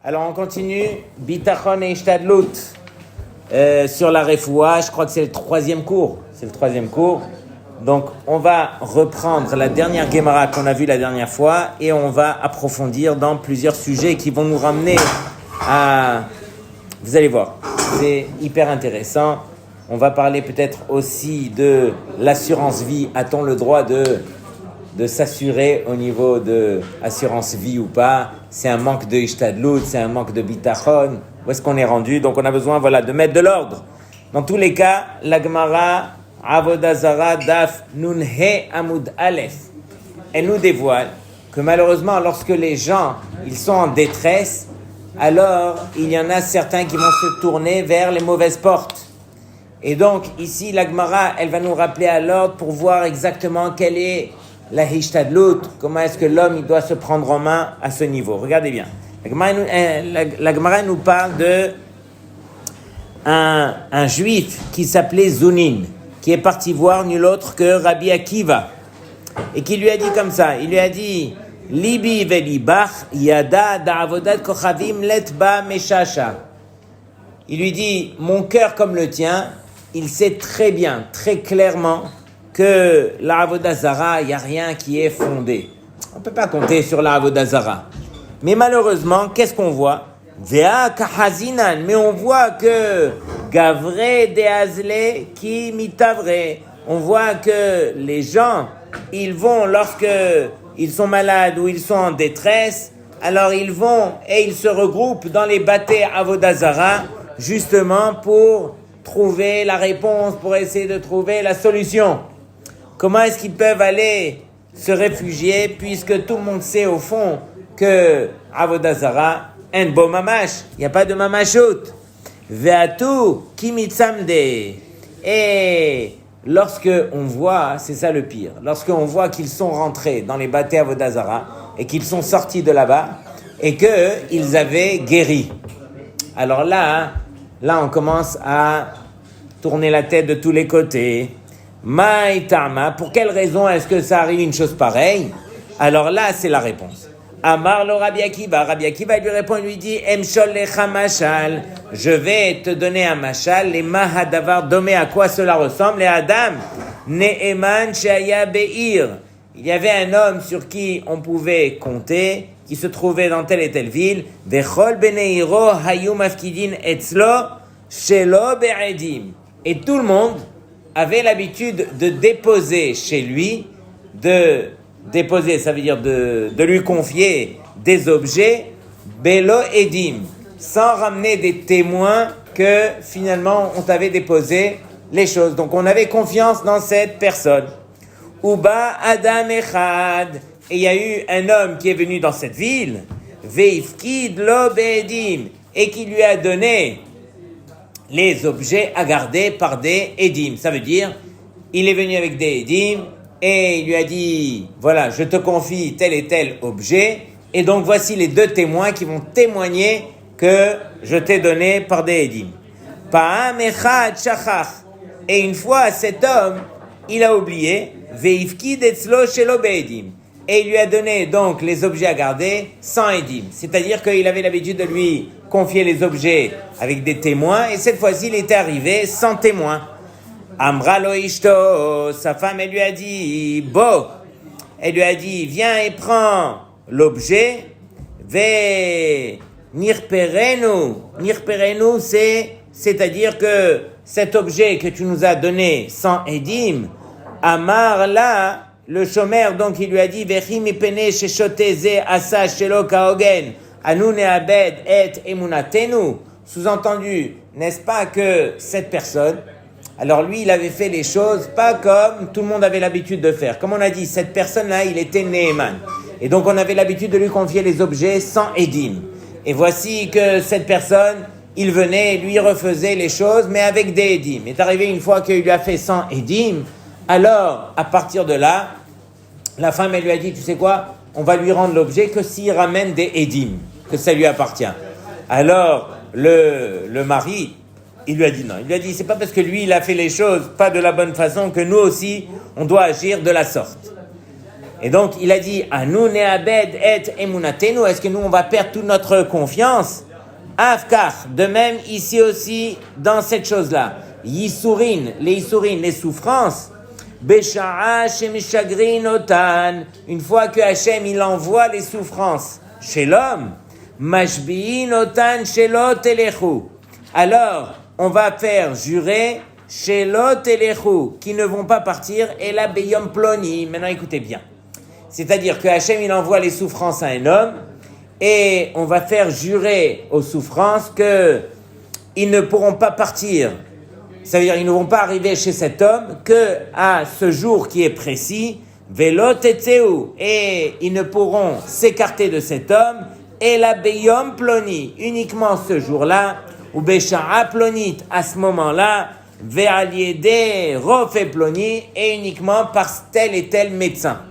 Alors on continue, Bitachon et Ishtadlut sur la Refoua. Je crois que c'est le troisième cours. Donc on va reprendre la dernière Gemara qu'on a vue la dernière fois et on va approfondir dans plusieurs sujets qui vont nous ramener à... Vous allez voir, c'est hyper intéressant. On va parler peut-être aussi de l'assurance vie. A-t-on le droit de s'assurer au niveau de assurance vie ou pas? C'est un manque de Ishtadlut, c'est un manque de Bitachon. Où est-ce qu'on est rendu? Donc on a besoin de mettre de l'ordre. Dans tous les cas, la Gemara Avodah Zara Daf Nun He Amud Aleph, elle nous dévoile que malheureusement lorsque les gens ils sont en détresse, alors il y en a certains qui vont se tourner vers les mauvaises portes. Et donc ici la Gemara elle va nous rappeler à l'ordre pour voir exactement quelle est la Hishtadlut, comment est-ce que l'homme il doit se prendre en main à ce niveau. Regardez bien, la Gemara nous parle de un juif qui s'appelait Zunin, qui est parti voir nul autre que Rabbi Akiva, et qui lui a dit comme ça, il lui a dit Libi velibach yada da'avodat kochavim letba meshasha. Il lui dit, mon cœur comme le tien, il sait très bien, très clairement que la Avodah Zara, il n'y a rien qui est fondé. On ne peut pas compter sur la Avodah Zara. Mais malheureusement, qu'est-ce qu'on voit? Vea kahazinan, mais on voit que Gavre deazle ki mitavre. On voit que les gens, ils vont lorsque ils sont malades ou ils sont en détresse, alors ils vont et ils se regroupent dans les batés Avodah Zara, justement pour trouver la réponse, pour essayer de trouver la solution. Comment est-ce qu'ils peuvent aller se réfugier puisque tout le monde sait au fond que Avodah Zara, un beau mamash, il n'y a pas de mamashut. Ve'atu kimitzamde. Et lorsque on voit, c'est ça le pire, lorsque on voit qu'ils sont rentrés dans les batés Avodah Zara et qu'ils sont sortis de là-bas et qu'ils avaient guéri. Alors là on commence à tourner la tête de tous les côtés. Maïtama, pour quelle raison est-ce que ça arrive une chose pareille? Alors là, c'est la réponse. Amar le Rabbi Akiva lui répond, lui dit, Emshol lecha mashal, je vais te donner un mashal, les mahadavar domé, à quoi cela ressemble, les Adam, Ne'eman shaya be'ir. Il y avait un homme sur qui on pouvait compter, qui se trouvait dans telle et telle ville, Vechol beneiro hayu mafkidin etzlo, shelo be'edim. Et tout le monde avait l'habitude de déposer chez lui, déposer, ça veut dire de lui confier des objets, belo edim, sans ramener des témoins que finalement on t'avait déposé les choses. Donc on avait confiance dans cette personne. Uba adam echad, et il y a eu un homme qui est venu dans cette ville, veifkid lo beedim, et qui lui a donné les objets à garder par des édim. Ça veut dire, il est venu avec des édim et il lui a dit, voilà, je te confie tel et tel objet, et donc voici les deux témoins qui vont témoigner que je t'ai donné par des édim. Pa'am echad shachach. Et une fois, cet homme, il a oublié, veifkid etzlo shelo be'edim. Et il lui a donné donc les objets à garder sans édim. C'est-à-dire qu'il avait l'habitude de lui confier les objets avec des témoins, et cette fois-ci, il était arrivé sans témoin. Amra lo ishto, sa femme, elle lui a dit, elle lui a dit, viens et prends l'objet, ve nirperenu. Nirperenu, c'est-à-dire que cet objet que tu nous as donné sans édim, Amar là, le chômeur, donc il lui a dit, Vechi mipene sheshoteze asa shelo kaogen, anu neabed et emunatenu. Sous-entendu, n'est-ce pas que cette personne, alors lui, il avait fait les choses pas comme tout le monde avait l'habitude de faire. Comme on a dit, cette personne-là, il était Neeman. Et donc on avait l'habitude de lui confier les objets sans édim. Et voici que cette personne, il venait et lui refaisait les choses, mais avec des édim. Il est arrivé une fois qu'il lui a fait sans édim. Alors, à partir de là, la femme, elle lui a dit, tu sais quoi, on va lui rendre l'objet que s'il ramène des édim, que ça lui appartient. Alors, le mari, il lui a dit non. Il lui a dit, c'est pas parce que lui, il a fait les choses pas de la bonne façon que nous aussi, on doit agir de la sorte. Et donc, il a dit, Anu ne'abed et emunatenu, est-ce que nous, on va perdre toute notre confiance? Afkar, de même, ici aussi, dans cette chose-là. Yisurin, les souffrances. Besha'a shemishagrin otan, une fois que Hachem, il envoie les souffrances chez l'homme. Mashbi'in otan shelo telechu. Alors, on va faire jurer shelo telechu, qui ne vont pas partir, et la beyom ploni. Maintenant, écoutez bien. C'est-à-dire que Hachem, il envoie les souffrances à un homme, et on va faire jurer aux souffrances qu'ils ne pourront pas partir. Ça veut dire qu'ils ne vont pas arriver chez cet homme que à ce jour qui est précis, velo tetzeu, et ils ne pourront s'écarter de cet homme, et la beyom ploni, uniquement ce jour-là, ou besha'a plonit, à ce moment-là, ve'aliede rofe ploni, et uniquement par tel et tel médecin.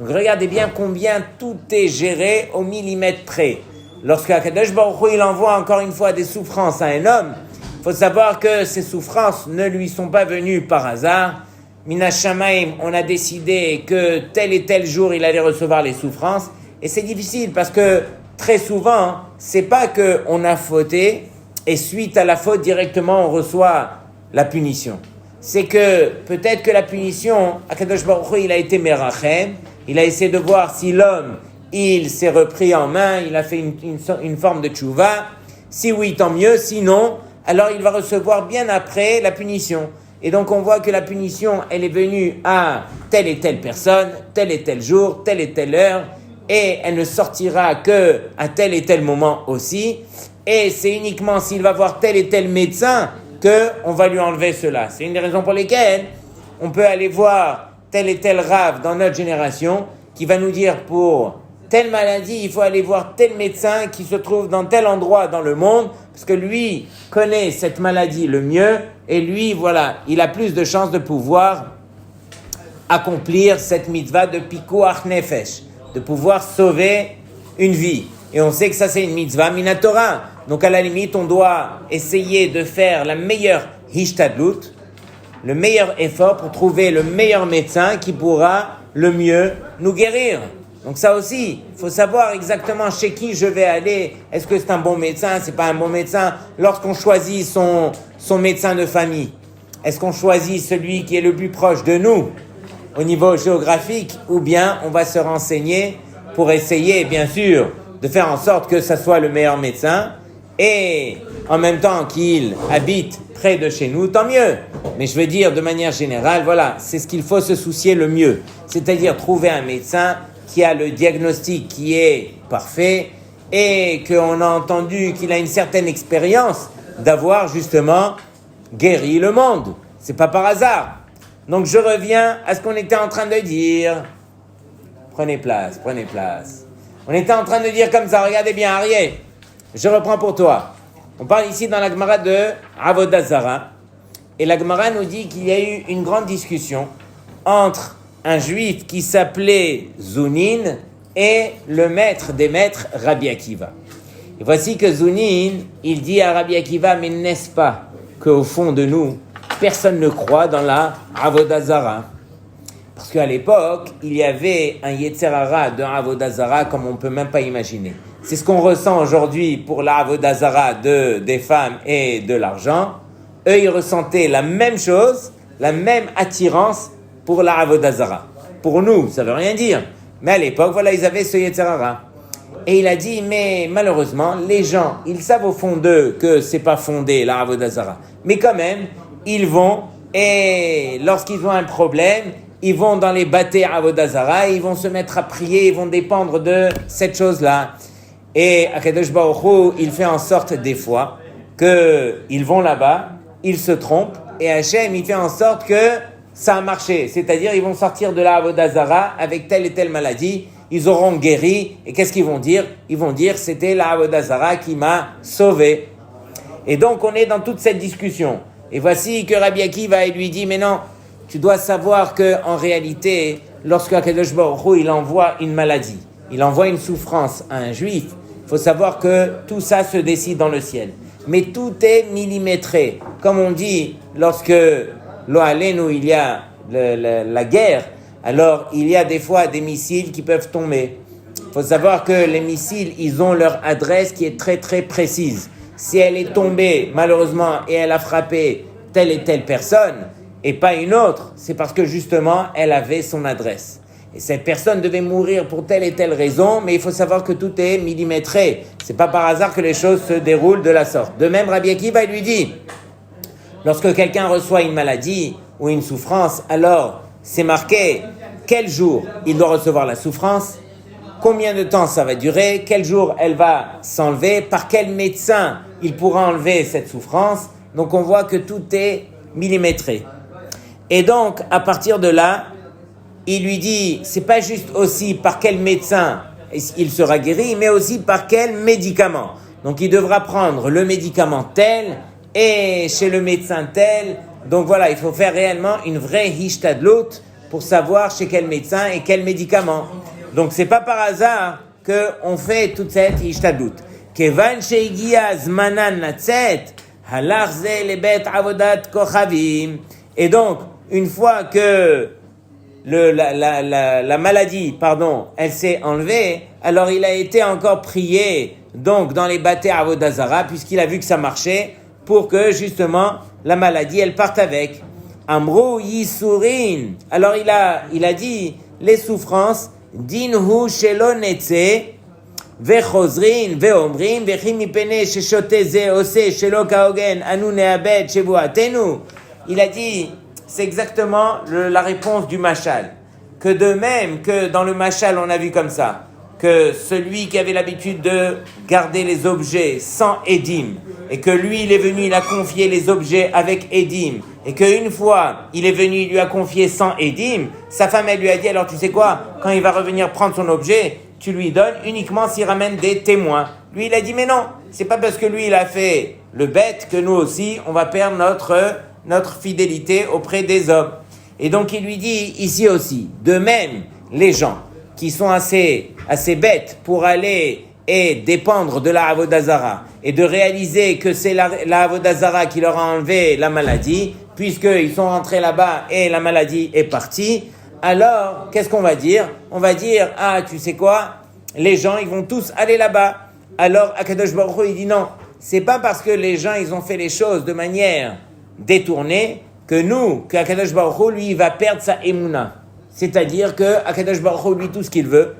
Donc regardez bien combien tout est géré au millimètre près. Lorsque Akadosh Baruch Hu, il envoie encore une fois des souffrances à un homme, il faut savoir que ces souffrances ne lui sont pas venues par hasard. Minash Shamaim, on a décidé que tel et tel jour, il allait recevoir les souffrances. Et c'est difficile parce que très souvent, c'est pas qu'on a fauté et suite à la faute directement, on reçoit la punition. C'est que peut-être que la punition, Akadosh Baruch Hu, il a été merachem. Il a essayé de voir si l'homme, il s'est repris en main, il a fait une forme de tchouva. Si oui, tant mieux. Sinon, alors il va recevoir bien après la punition. Et donc on voit que la punition, elle est venue à telle et telle personne, tel et tel jour, telle et telle heure, et elle ne sortira que à tel et tel moment aussi. Et c'est uniquement s'il va voir tel et tel médecin qu'on va lui enlever cela. C'est une des raisons pour lesquelles on peut aller voir tel et tel rave dans notre génération qui va nous dire pour telle maladie, il faut aller voir tel médecin qui se trouve dans tel endroit dans le monde parce que lui connaît cette maladie le mieux et lui, voilà, il a plus de chances de pouvoir accomplir cette mitzvah de pikuach nefesh, de pouvoir sauver une vie. Et on sait que ça, c'est une mitzvah minatora. Donc, à la limite, on doit essayer de faire la meilleure hishtadlut, le meilleur effort pour trouver le meilleur médecin qui pourra le mieux nous guérir. Donc, ça aussi, il faut savoir exactement chez qui je vais aller. Est-ce que c'est un bon médecin? C'est pas un bon médecin? Lorsqu'on choisit son médecin de famille, est-ce qu'on choisit celui qui est le plus proche de nous au niveau géographique ou bien on va se renseigner pour essayer, bien sûr, de faire en sorte que ça soit le meilleur médecin et en même temps qu'il habite près de chez nous, tant mieux. Mais je veux dire, de manière générale, voilà, c'est ce qu'il faut se soucier le mieux. C'est-à-dire trouver un médecin qui a le diagnostic qui est parfait et qu'on a entendu qu'il a une certaine expérience d'avoir justement guéri le monde. C'est pas par hasard. Donc je reviens à ce qu'on était en train de dire. Prenez place. On était en train de dire comme ça, regardez bien, Arié, je reprends pour toi. On parle ici dans la Gemara de Avodah Zara, et la Gemara nous dit qu'il y a eu une grande discussion entre un juif qui s'appelait Zounin et le maître des maîtres, Rabbi Akiva. Et voici que Zounin, il dit à Rabbi Akiva, mais n'est-ce pas qu'au fond de nous, personne ne croit dans la Avodah Zara? Parce qu'à l'époque, il y avait un Yetzer Hara de Avodah Zara comme on ne peut même pas imaginer. C'est ce qu'on ressent aujourd'hui pour la Avodah Zara des femmes et de l'argent. Eux, ils ressentaient la même chose, la même attirance pour la Avodah Zara. Pour nous, ça ne veut rien dire. Mais à l'époque, voilà, ils avaient ce Yetzer Hara. Et il a dit, mais malheureusement, les gens, ils savent au fond d'eux que ce n'est pas fondé, la Avodah Zara. Mais quand même, ils vont, et lorsqu'ils ont un problème, ils vont dans les bâtés Avodah Zara, ils vont se mettre à prier, ils vont dépendre de cette chose-là. Et Akadosh Baruch Hu, il fait en sorte des fois qu'ils vont là-bas, ils se trompent, et Hachem, il fait en sorte que ça a marché. C'est-à-dire, ils vont sortir de la Avodah Zara avec telle et telle maladie, ils auront guéri, et qu'est-ce qu'ils vont dire? Ils vont dire, c'était la Avodah Zara qui m'a sauvé. Et donc, on est dans toute cette discussion. Et voici que Rabbi Akiva lui dit, mais non, tu dois savoir qu'en réalité, lorsque Akadosh Baruch Hu, il envoie une maladie, il envoie une souffrance à un juif, il faut savoir que tout ça se décide dans le ciel. Mais tout est millimétré. Comme on dit, lorsque, lo alenu, il y a la guerre, alors il y a des fois des missiles qui peuvent tomber. Il faut savoir que les missiles, ils ont leur adresse qui est très très précise. Si elle est tombée malheureusement et elle a frappé telle et telle personne et pas une autre, c'est parce que justement elle avait son adresse. Et cette personne devait mourir pour telle et telle raison, mais il faut savoir que tout est millimétré. C'est pas par hasard que les choses se déroulent de la sorte. De même, Rabbi Akiva lui dit, lorsque quelqu'un reçoit une maladie ou une souffrance, alors c'est marqué quel jour il doit recevoir la souffrance, combien de temps ça va durer, quel jour elle va s'enlever, par quel médecin il pourra enlever cette souffrance. Donc on voit que tout est millimétré. Et donc, à partir de là, il lui dit, c'est pas juste aussi par quel médecin il sera guéri, mais aussi par quel médicament. Donc il devra prendre le médicament tel et chez le médecin tel. Donc voilà, il faut faire réellement une vraie hishtadlut pour savoir chez quel médecin et quel médicament. Donc c'est pas par hasard qu'on fait toute cette hishtadlut. Kevan sheigia zmanan natzet halach ze lebet avodat kochavim. Et donc, une fois que la maladie, elle s'est enlevée, alors il a été encore prié, donc dans les bâtés Avodah Zara, puisqu'il a vu que ça marchait, pour que justement la maladie, elle parte avec. Amrou yisurin. Alors il a dit, les souffrances, dinhu shelo netze, vechozrin, veomrin, vechim mipene sheshote ze ose shelo kaogen, anu neabed shevuatenu. Il a dit, c'est exactement la réponse du mashal. Que de même que dans le mashal, on a vu comme ça, que celui qui avait l'habitude de garder les objets sans édim, et que lui, il est venu, il a confié les objets avec édim, et qu'une fois, il est venu, il lui a confié sans édim, sa femme, elle lui a dit, alors tu sais quoi, quand il va revenir prendre son objet, tu lui donnes uniquement s'il ramène des témoins. Lui, il a dit, mais non, c'est pas parce que lui, il a fait le bête que nous aussi, on va perdre notre fidélité auprès des hommes. Et donc il lui dit ici aussi, de même les gens qui sont assez bêtes pour aller et dépendre de la Avodah Zara et de réaliser que c'est la Avodah Zara qui leur a enlevé la maladie, puisqu'ils sont rentrés là-bas et la maladie est partie, alors qu'est-ce qu'on va dire? On va dire, ah tu sais quoi, les gens ils vont tous aller là-bas. Alors Akadosh Baruch Hu il dit non, c'est pas parce que les gens ils ont fait les choses de manière détourné, que Akadosh Baruch Hu, lui, il va perdre sa émouna. C'est-à-dire que Akadosh Baruch Hu, lui, tout ce qu'il veut,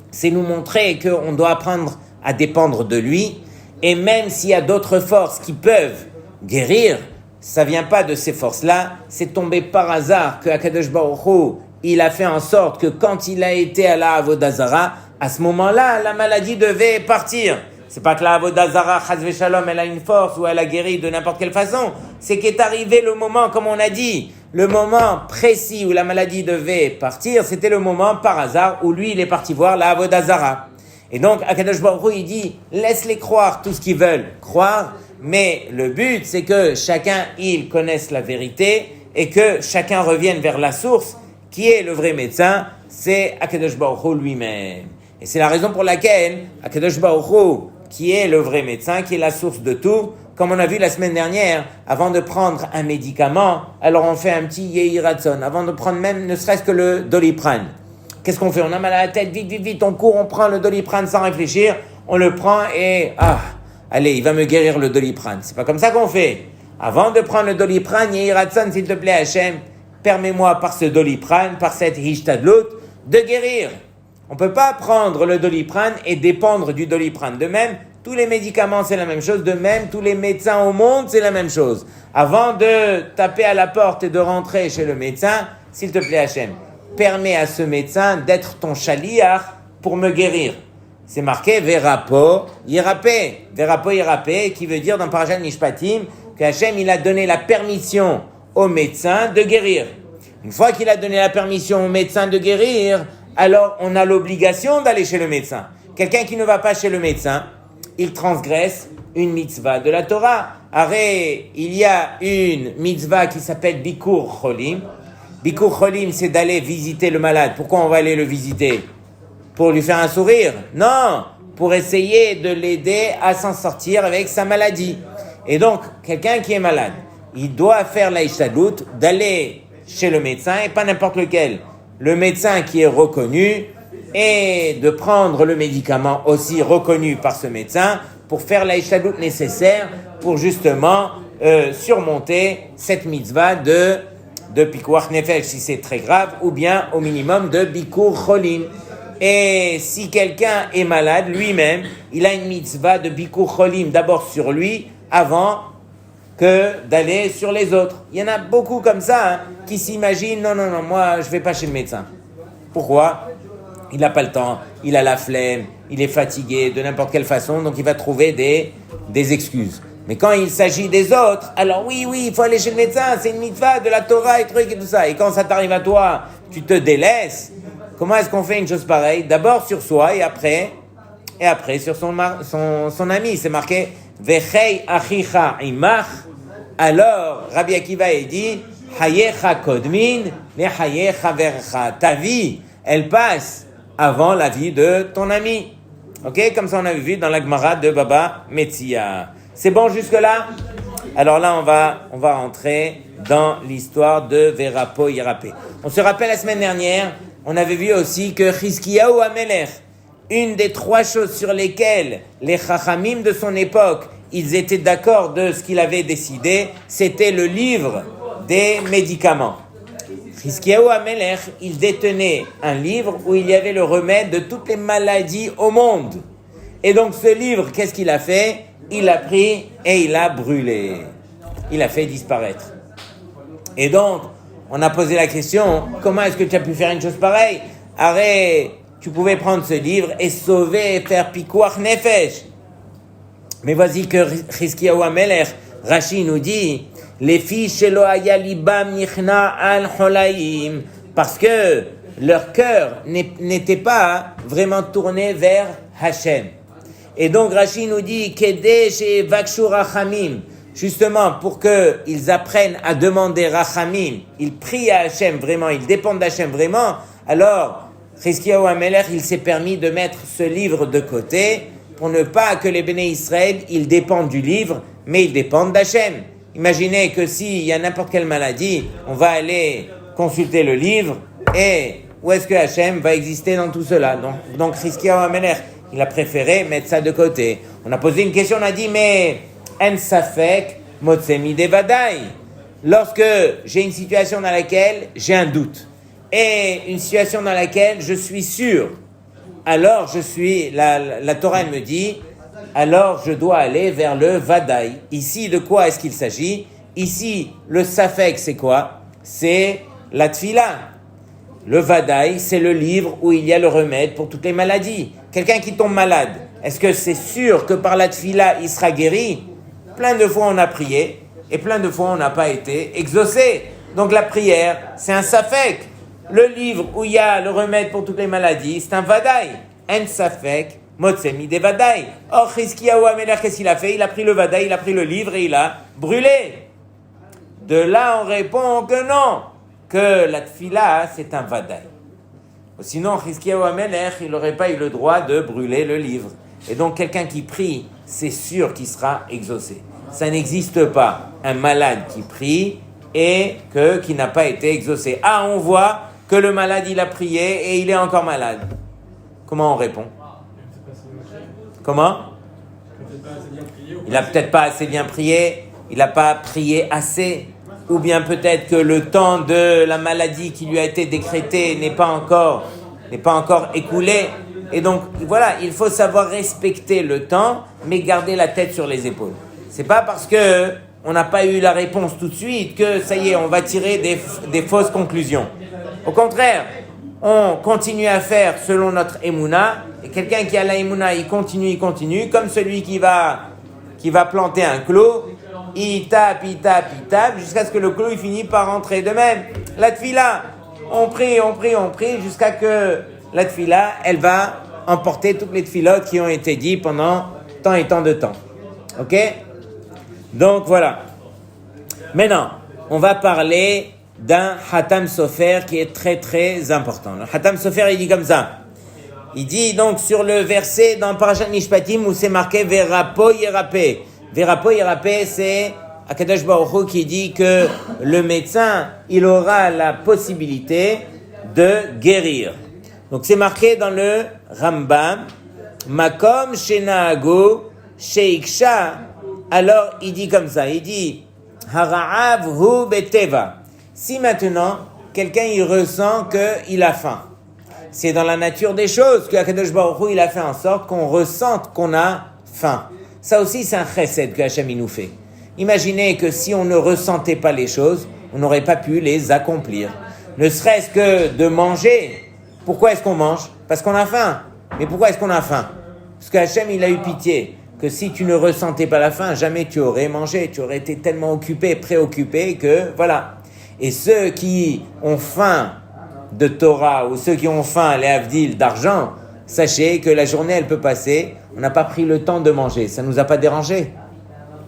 c'est nous montrer qu'on doit apprendre à dépendre de lui, et même s'il y a d'autres forces qui peuvent guérir, ça vient pas de ces forces-là, c'est tombé par hasard que Akadosh Baruch Hu, il a fait en sorte que quand il a été à la Avodah Zara, à ce moment-là, la maladie devait partir. C'est pas que la Avodah Zara, Chaz Veshalom, elle a une force ou elle a guéri de n'importe quelle façon. C'est qu'est arrivé le moment, comme on a dit, le moment précis où la maladie devait partir, c'était le moment par hasard où lui, il est parti voir la Avodah Zara. Et donc, Akadosh Baruch Hu, il dit, laisse-les croire tout ce qu'ils veulent croire, mais le but, c'est que chacun, il connaisse la vérité et que chacun revienne vers la source, qui est le vrai médecin, c'est Akadosh Baruch Hu lui-même. Et c'est la raison pour laquelle Akadosh Baruch Hu, qui est le vrai médecin, qui est la source de tout, comme on a vu la semaine dernière, avant de prendre un médicament, alors on fait un petit Yehi Ratzon, avant de prendre même ne serait-ce que le Doliprane. Qu'est-ce qu'on fait? On a mal à la tête, vite, on court, on prend le Doliprane sans réfléchir, on le prend et, allez, il va me guérir le Doliprane. C'est pas comme ça qu'on fait. Avant de prendre le Doliprane, Yehi Ratzon, s'il te plaît Hachem, permets-moi par ce Doliprane, par cette Hishtadlut, de guérir. On ne peut pas prendre le Doliprane et dépendre du Doliprane. De même, tous les médicaments, c'est la même chose. De même, tous les médecins au monde, c'est la même chose. Avant de taper à la porte et de rentrer chez le médecin, s'il te plaît Hachem, permets à ce médecin d'être ton shaliach pour me guérir. C'est marqué Verapo Yirapé. Verapo Yirapé, qui veut dire dans Parashat Mishpatim que Hachem, il a donné la permission au médecin de guérir. Une fois qu'il a donné la permission au médecin de guérir, alors on a l'obligation d'aller chez le médecin. Quelqu'un qui ne va pas chez le médecin, il transgresse une mitzvah de la Torah. Arrête, il y a une mitzvah qui s'appelle Bikur Cholim. Bikur Cholim, c'est d'aller visiter le malade. Pourquoi on va aller le visiter? Pour lui faire un sourire? Non, pour essayer de l'aider à s'en sortir avec sa maladie. Et donc, quelqu'un qui est malade, il doit faire la hishtadlut, d'aller chez le médecin, et pas n'importe lequel. le médecin qui est reconnu et de prendre le médicament aussi reconnu par ce médecin pour faire la ishtadout nécessaire pour justement surmonter cette mitzvah de pikuach nefesh si c'est très grave, ou bien au minimum de bikur cholim. Et si quelqu'un est malade lui-même, il a une mitzvah de bikur cholim d'abord sur lui avant que d'aller sur les autres. Il y en a beaucoup comme ça qui s'imaginent non, moi je vais pas chez le médecin. Pourquoi? Il n'a pas le temps, il a la flemme, il est fatigué de n'importe quelle façon, donc il va trouver des excuses. Mais quand il s'agit des autres, alors oui, il faut aller chez le médecin, c'est une mitzvah de la Torah et trucs et tout ça. Et quand ça t'arrive à toi, tu te délaisses. Comment est-ce qu'on fait une chose pareille? D'abord sur soi et après sur son ami. C'est marqué Vechei achicha imach. Alors, Rabbi Akiva il dit Hayecha kodmin le hayecha vercha. Ta vie, elle passe avant la vie de ton ami. Ok? Comme ça on avait vu dans la Gemara de Baba Metzia. C'est bon jusque-là? Alors là, on va rentrer dans l'histoire de Verapo Yerapé. On se rappelle la semaine dernière, on avait vu aussi que Chizkiyahu Amelech, une des 3 choses sur lesquelles les Chachamim de son époque, ils étaient d'accord de ce qu'il avait décidé, c'était le livre des médicaments. Chizkiyahu Amelech, il détenait un livre où il y avait le remède de toutes les maladies au monde. Et donc ce livre, qu'est-ce qu'il a fait? Il l'a pris et il l'a brûlé. Il l'a fait disparaître. Et donc, on a posé la question, comment est-ce que tu as pu faire une chose pareille? Arrête, tu pouvais prendre ce livre et sauver et faire pikuach nefesh. Mais voici que Chizkiyahu Amelech, Rashi nous dit, les filles shelo haya libam nichna al cholaim, parce que leur cœur n'était pas vraiment tourné vers Hachem. Et donc Rashi nous dit Kedesh et Vakshu Rachamim, justement pour qu'ils apprennent à demander Rachamim, ils prient à Hachem vraiment, ils dépendent d'Hachem vraiment. Alors Chizkiyahu Amelech, il s'est permis de mettre ce livre de côté pour ne pas que les Béné Israël, ils dépendent du livre, mais ils dépendent d'Hachem. Imaginez que s'il y a n'importe quelle maladie, on va aller consulter le livre et où est-ce que Hachem va exister dans tout cela? Donc Chizkiyahu Amelech, il a préféré mettre ça de côté. On a posé une question, on a dit, mais en safek motsemi devadai. Lorsque j'ai une situation dans laquelle j'ai un doute et une situation dans laquelle je suis sûr, alors la Torah me dit, alors je dois aller vers le vadaï. Ici, de quoi est-ce qu'il s'agit? Ici, le safek, c'est quoi? C'est la tfila. Le vadaï, c'est le livre où il y a le remède pour toutes les maladies. Quelqu'un qui tombe malade, est-ce que c'est sûr que par la tfila, il sera guéri? Plein de fois on a prié et plein de fois on n'a pas été exaucé. Donc la prière, c'est un safek. Le livre où il y a le remède pour toutes les maladies, c'est un vadaï. Un safek, motsemi de vadaï. Or, Chizkiyahu Amelech, qu'est-ce qu'il a fait? Il a pris le vadaï, il a pris le livre et il a brûlé. De là, on répond que non, que la tfila, c'est un vadaï. Sinon, Chizkiyahu Amelech, il n'aurait pas eu le droit de brûler le livre. Et donc, quelqu'un qui prie, c'est sûr qu'il sera exaucé. Ça n'existe pas, un malade qui prie et qui n'a pas été exaucé. Ah, on voit que le malade, il a prié et il est encore malade. Comment on répond? Comment? Il n'a peut-être pas assez bien prié, il n'a pas prié assez, ou bien peut-être que le temps de la maladie qui lui a été décrétée n'est pas encore écoulé. Et donc, voilà, il faut savoir respecter le temps, mais garder la tête sur les épaules. C'est pas parce que on n'a pas eu la réponse tout de suite que ça y est, on va tirer des fausses conclusions. Au contraire, on continue à faire selon notre émouna, et quelqu'un qui a la émouna, il continue, comme celui qui va planter un clou, il tape, jusqu'à ce que le clou il finit par rentrer. De même, la tfila, on prie, jusqu'à que la tfila, elle va emporter toutes les tfilotes qui ont été dites pendant tant et tant de temps. Ok? Donc voilà. Maintenant, on va parler d'un Hatam Sofer qui est très très important. Le Hatam Sofer, il dit comme ça. Il dit donc sur le verset dans Parashat Mishpatim où c'est marqué Verapo Yerapé. Verapo Yerapé, c'est Akadosh Baruch Hu qui dit que le médecin, il aura la possibilité de guérir. Donc c'est marqué dans le Rambam, Makom Shenago Sheiksha. Alors il dit comme ça, il dit Hara'av hu beteva. Si maintenant quelqu'un il ressent qu'il a faim, c'est dans la nature des choses que Akadosh Baruch Hu il a fait en sorte qu'on ressente qu'on a faim. Ça aussi c'est un chesed que Hachem il nous fait. Imaginez que si on ne ressentait pas les choses, on n'aurait pas pu les accomplir. Ne serait-ce que de manger. Pourquoi est-ce qu'on mange? Parce qu'on a faim. Mais pourquoi est-ce qu'on a faim? Parce que Hachem il a eu pitié que si tu ne ressentais pas la faim, jamais tu aurais mangé. Tu aurais été tellement occupé, préoccupé que voilà. Et ceux qui ont faim de Torah ou ceux qui ont faim, les avdil, d'argent, sachez que la journée elle peut passer, on n'a pas pris le temps de manger, ça ne nous a pas dérangé.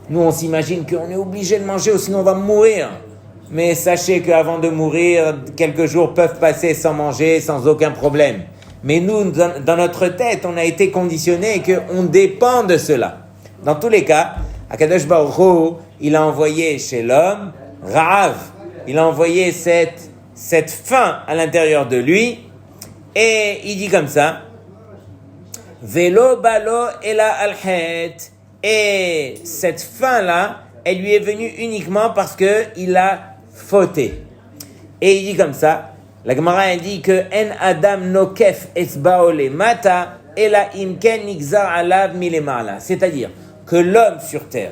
Nous on s'imagine qu'on est obligé de manger ou sinon on va mourir. Mais sachez qu'avant de mourir, quelques jours peuvent passer sans manger, sans aucun problème. Mais nous, dans notre tête, on a été conditionnés qu'on dépend de cela. Dans tous les cas, Akadosh Baruch Hu, il a envoyé chez l'homme Ra'av. Il a envoyé cette faim à l'intérieur de lui. Et il dit comme ça, Velo balo ela alhet. Et cette faim-là, elle lui est venue uniquement parce qu'il a fauté. Et il dit comme ça, la Gemara dit que en adam nokef etzbao lemata ela imken nigzar alav milemala. C'est-à-dire que l'homme sur terre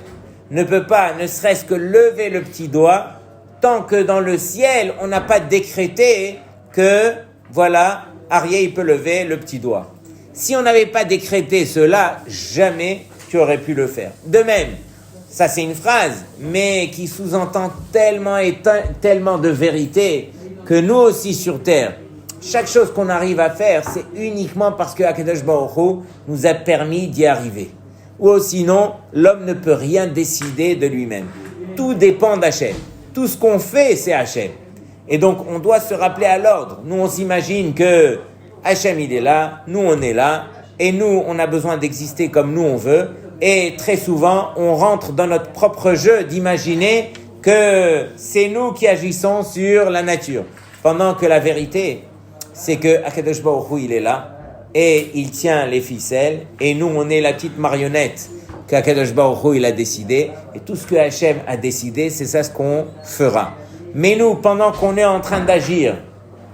ne peut pas, ne serait-ce que lever le petit doigt, tant que dans le ciel, on n'a pas décrété que, voilà, Arié, il peut lever le petit doigt. Si on n'avait pas décrété cela, jamais tu aurais pu le faire. De même, ça c'est une phrase, mais qui sous-entend tellement de vérité que nous aussi sur terre, chaque chose qu'on arrive à faire, c'est uniquement parce que Akadosh Baruch Hu nous a permis d'y arriver. Ou sinon, l'homme ne peut rien décider de lui-même. Tout dépend d'Hachem. Tout ce qu'on fait, c'est Hachem. Et donc, on doit se rappeler à l'ordre. Nous, on s'imagine que Hachem, il est là, nous, on est là, et nous, on a besoin d'exister comme nous, on veut. Et très souvent, on rentre dans notre propre jeu d'imaginer que c'est nous qui agissons sur la nature. Pendant que la vérité, c'est que Akadosh Baruch Hu, il est là, et il tient les ficelles, et nous, on est la petite marionnette qu'Akadosh Baruch Hu, il a décidé, et tout ce que Hachem a décidé, c'est ça ce qu'on fera. Mais nous, pendant qu'on est en train d'agir,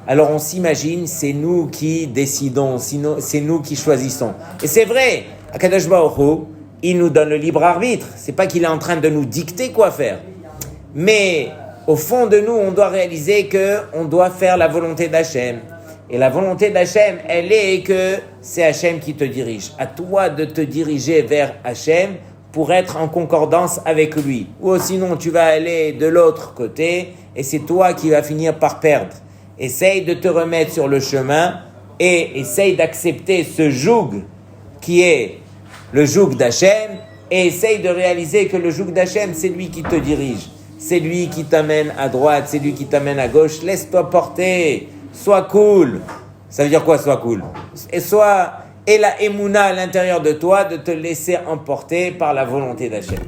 alors on s'imagine, c'est nous qui décidons, c'est nous qui choisissons. Et c'est vrai, Akadosh Baruch Hu, il nous donne le libre arbitre. C'est pas qu'il est en train de nous dicter quoi faire. Mais au fond de nous, on doit réaliser qu'on doit faire la volonté d'Hachem. Et la volonté d'Hachem, elle est que c'est Hachem qui te dirige. À toi de te diriger vers Hachem pour être en concordance avec lui. Ou sinon, tu vas aller de l'autre côté et c'est toi qui vas finir par perdre. Essaye de te remettre sur le chemin et essaye d'accepter ce joug qui est le joug d'Hachem et essaye de réaliser que le joug d'Hachem, c'est lui qui te dirige. C'est lui qui t'amène à droite, c'est lui qui t'amène à gauche. Laisse-toi porter. Sois cool. Ça veut dire quoi, sois cool? Et la émouna à l'intérieur de toi de te laisser emporter par la volonté d'Hachem.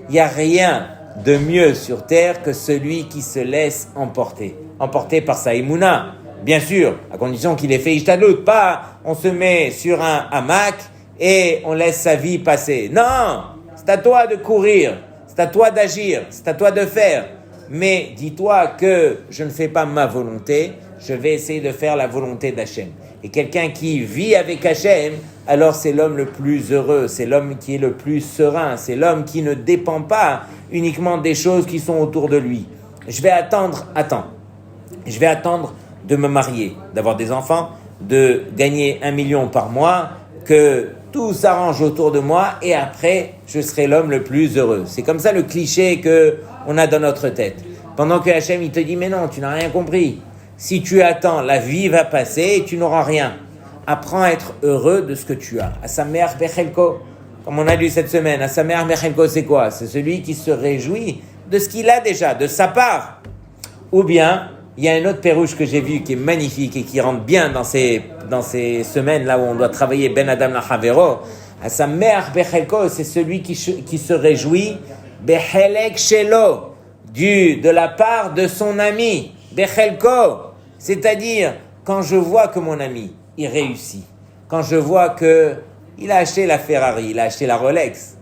Il n'y a rien de mieux sur terre que celui qui se laisse emporter. Emporté par sa émouna. Bien sûr, à condition qu'il ait fait ishtadlut. Pas on se met sur un hamac et on laisse sa vie passer. Non, c'est à toi de courir. C'est à toi d'agir. C'est à toi de faire. Mais dis-toi que je ne fais pas ma volonté, je vais essayer de faire la volonté d'Hachem. Et quelqu'un qui vit avec Hachem, alors c'est l'homme le plus heureux, c'est l'homme qui est le plus serein, c'est l'homme qui ne dépend pas uniquement des choses qui sont autour de lui. Je vais attendre de me marier, d'avoir des enfants, de gagner 1 million par mois, que tout s'arrange autour de moi et après, je serai l'homme le plus heureux. C'est comme ça le cliché qu'on a dans notre tête. Pendant que Hachem, il te dit, mais non, tu n'as rien compris. Si tu attends, la vie va passer et tu n'auras rien. Apprends à être heureux de ce que tu as. Asamer Bechelko, comme on a lu cette semaine, Asamer Bechelko, c'est quoi? C'est celui qui se réjouit de ce qu'il a déjà, de sa part. Ou bien, il y a un autre pérouche que j'ai vu qui est magnifique et qui rentre bien dans ces semaines là où on doit travailler Ben Adam la Havero. Asamer Bechelko, c'est celui qui se réjouit Bechelek Shelo, de la part de son ami. Bechelko, c'est-à-dire quand je vois que mon ami, il réussit, quand je vois qu'il a acheté la Ferrari, il a acheté la Rolex,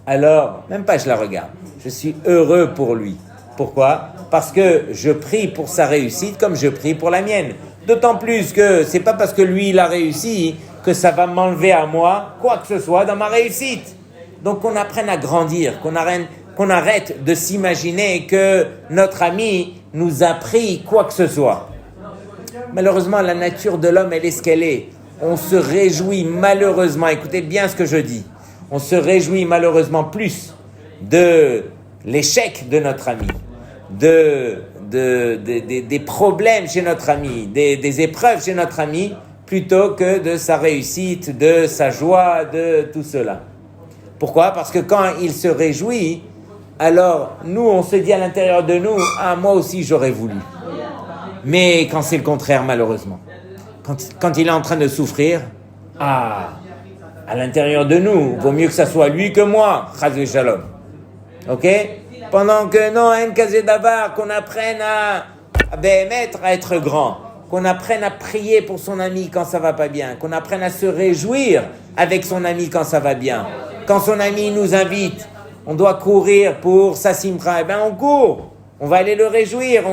alors, même pas je la regarde, je suis heureux pour lui. Pourquoi? Parce que je prie pour sa réussite comme je prie pour la mienne. D'autant plus que c'est pas parce que lui il a réussi que ça va m'enlever à moi quoi que ce soit dans ma réussite. Donc qu'on apprenne à grandir, qu'on arrête de s'imaginer que notre ami nous a pris quoi que ce soit. Malheureusement, la nature de l'homme, elle est ce qu'elle est. On se réjouit malheureusement, écoutez bien ce que je dis, on se réjouit malheureusement plus de l'échec de notre ami, des problèmes chez notre ami, des épreuves chez notre ami, plutôt que de sa réussite, de sa joie, de tout cela. Pourquoi? Parce que quand il se réjouit, alors nous, on se dit à l'intérieur de nous, ah, moi aussi j'aurais voulu. Mais quand c'est le contraire, malheureusement, quand il est en train de souffrir, ah, à l'intérieur de nous, vaut mieux que ça soit lui que moi, Chas Shalom. Ok? Pendant que non, en kazé davar, qu'on apprenne à être grand, qu'on apprenne à prier pour son ami quand ça va pas bien, qu'on apprenne à se réjouir avec son ami quand ça va bien. Quand son ami nous invite, on doit courir pour sa simcha, eh bien on court, on va aller le réjouir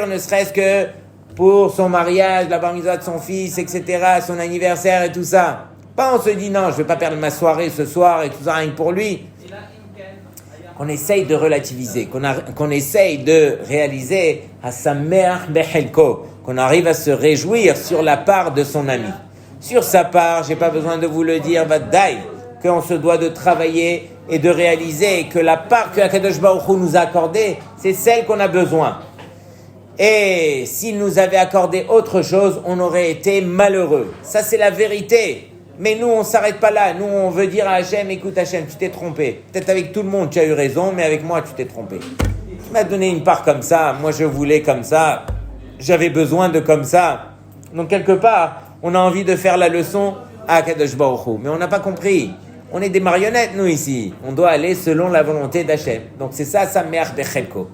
ne serait-ce que pour son mariage, la bar mitzvah de son fils, etc., son anniversaire et tout ça. Pas on se dit non, je vais pas perdre ma soirée ce soir et tout ça, rien que pour lui. Qu'on essaye de relativiser, qu'on essaye de réaliser à sa mère bechelko, qu'on arrive à se réjouir sur la part de son ami. Sur sa part, j'ai pas besoin de vous le dire, vadaï, qu'on se doit de travailler et de réaliser que la part que Akadosh Baruch Hu nous a accordée, c'est celle qu'on a besoin. Et s'il nous avait accordé autre chose, on aurait été malheureux. Ça, c'est la vérité. Mais nous, on ne s'arrête pas là. Nous, on veut dire à Hachem, écoute Hachem, tu t'es trompé. Peut-être avec tout le monde, tu as eu raison, mais avec moi, tu t'es trompé. Tu m'as donné une part comme ça, moi je voulais comme ça, j'avais besoin de comme ça. Donc quelque part, on a envie de faire la leçon à Kadosh Baruch Hu. Mais on n'a pas compris. On est des marionnettes, nous, ici. On doit aller selon la volonté d'Hachem. Donc c'est ça, sa mère Bechelko.